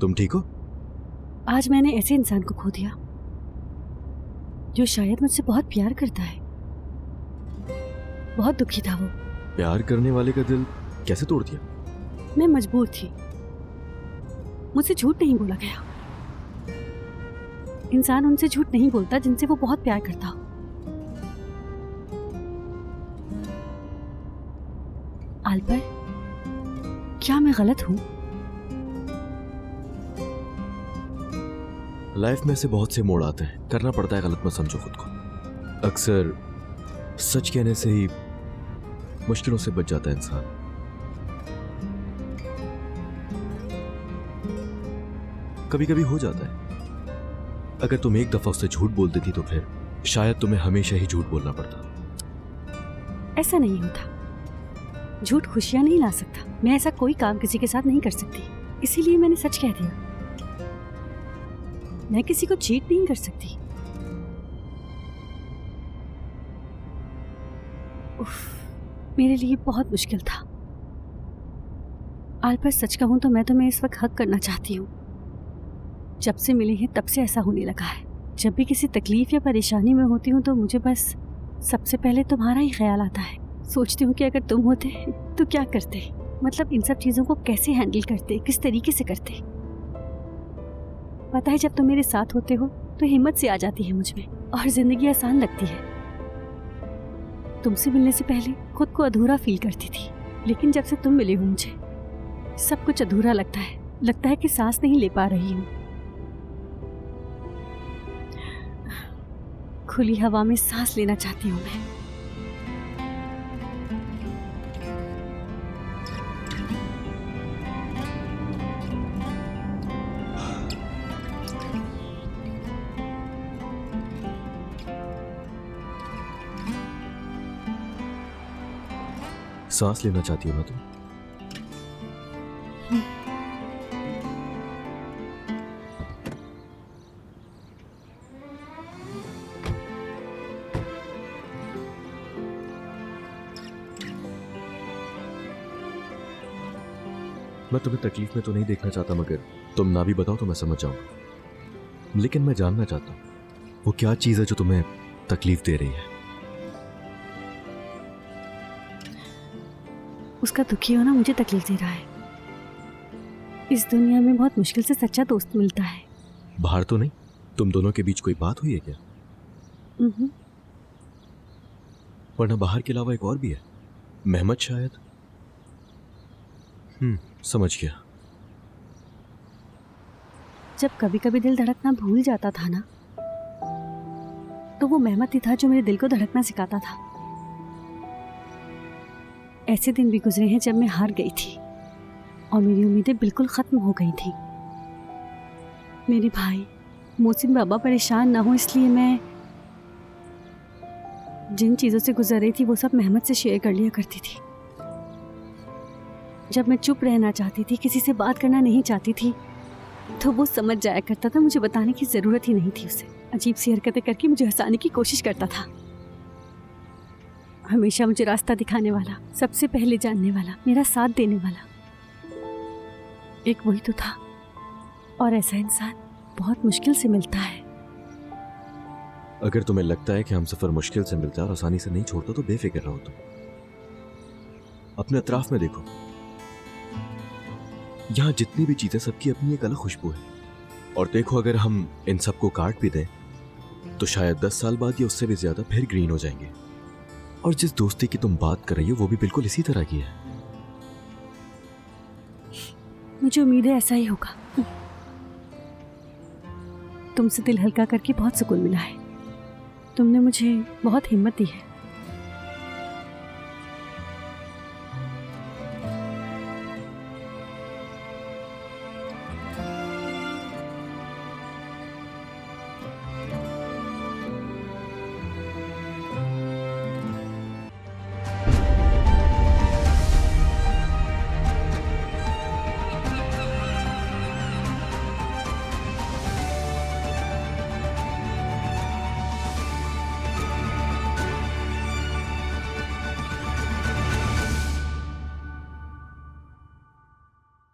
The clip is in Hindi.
तुम ठीक हो? आज मैंने ऐसे इंसान को खो दिया जो शायद मुझसे बहुत प्यार करता है। बहुत दुखी था वो। प्यार करने वाले का दिल कैसे तोड़ दिया? मैं मजबूर थी, मुझसे झूठ नहीं बोला गया। इंसान उनसे झूठ नहीं बोलता जिनसे वो बहुत प्यार करता हो। आलपर, क्या मैं गलत हूं? लाइफ में ऐसे बहुत से मोड़ आते हैं, करना पड़ता है, गलत मत समझो खुद को। अक्सर सच कहने से ही मुश्किलों से बच जाता है इंसान। कभी कभी हो जाता है। अगर तुम एक दफा उससे झूठ बोल देती तो फिर शायद तुम्हें हमेशा ही झूठ बोलना पड़ता। ऐसा नहीं होता। झूठ खुशियां नहीं ला सकता। मैं ऐसा कोई काम किसी के साथ नहीं कर सकती, इसीलिए मैंने सच कह दिया। मैं किसी को चीट नहीं कर सकती। उफ, मेरे लिए बहुत मुश्किल था। आलपर, सच कहूं तो मैं तुम्हें इस वक्त हक करना चाहती हूँ। जब से मिले हैं तब से ऐसा होने लगा है। जब भी किसी तकलीफ या परेशानी में होती हूँ तो मुझे बस सबसे पहले तुम्हारा ही ख्याल आता है। सोचती हूँ कि अगर तुम होते तो क्या करते, मतलब इन सब चीजों को कैसे हैंडल करते, किस तरीके से करते। पता है, जब तुम मेरे साथ होते हो तो हिम्मत से आ जाती है मुझ में और जिंदगी आसान लगती है। तुमसे मिलने से पहले खुद को अधूरा फील करती थी, लेकिन जब से तुम मिले हो मुझे सब कुछ अधूरा लगता है। लगता है कि सांस नहीं ले पा रही हूँ। खुली हवा में सांस लेना चाहती हूँ मैं। सांस लेना चाहती हो ना तुम? मैं तुम्हें तकलीफ में तो नहीं देखना चाहता, मगर तुम ना भी बताओ तो मैं समझ जाऊंगा। लेकिन मैं जानना चाहता हूं वो क्या चीज है जो तुम्हें तकलीफ दे रही है। उसका दुखी होना मुझे तकलीफ दे रहा है। इस दुनिया में बहुत मुश्किल से सच्चा दोस्त मिलता है। बाहर तो नहीं? तुम दोनों के बीच कोई बात हुई है क्या? वरना बाहर के अलावा एक और भी है, मेहमत शायद। समझ गया। जब कभी कभी दिल धड़कना भूल जाता था ना, तो वो मेहमत ही था जो मेरे दिल को धड़कना सिखाता था। ऐसे दिन भी गुजरे हैं जब मैं हार गई थी और मेरी उम्मीदें बिल्कुल खत्म हो गई थी। मेरे भाई मोहसिन बाबा परेशान ना हो इसलिए मैं जिन चीज़ों से गुजर रही थी वो सब मेहमत से शेयर कर लिया करती थी। जब मैं चुप रहना चाहती थी, किसी से बात करना नहीं चाहती थी, तो वो समझ जाया करता था। मुझे बताने की ज़रूरत ही नहीं थी उसे। अजीब सी हरकतें करके मुझे हंसाने की कोशिश करता था। हमेशा मुझे रास्ता दिखाने वाला, सबसे पहले जानने वाला, मेरा साथ देने वाला एक वही तो था। और ऐसा इंसान बहुत मुश्किल से मिलता है। अगर तुम्हें लगता है कि हम सफर मुश्किल से मिलता है और आसानी से नहीं छोड़ता तो बेफिक्र रहो। तुम अपने अतराफ में देखो, यहाँ जितनी भी चीजें सबकी अपनी एक अलग खुशबू है। और देखो, अगर हम इन सबको काट भी दें तो शायद 10 साल बाद या उससे भी ज्यादा फिर ग्रीन हो जाएंगे। और जिस दोस्ती की तुम बात कर रही हो वो भी बिल्कुल इसी तरह की है। मुझे उम्मीद है ऐसा ही होगा। तुमसे दिल हल्का करके बहुत सुकून मिला है। तुमने मुझे बहुत हिम्मत दी है।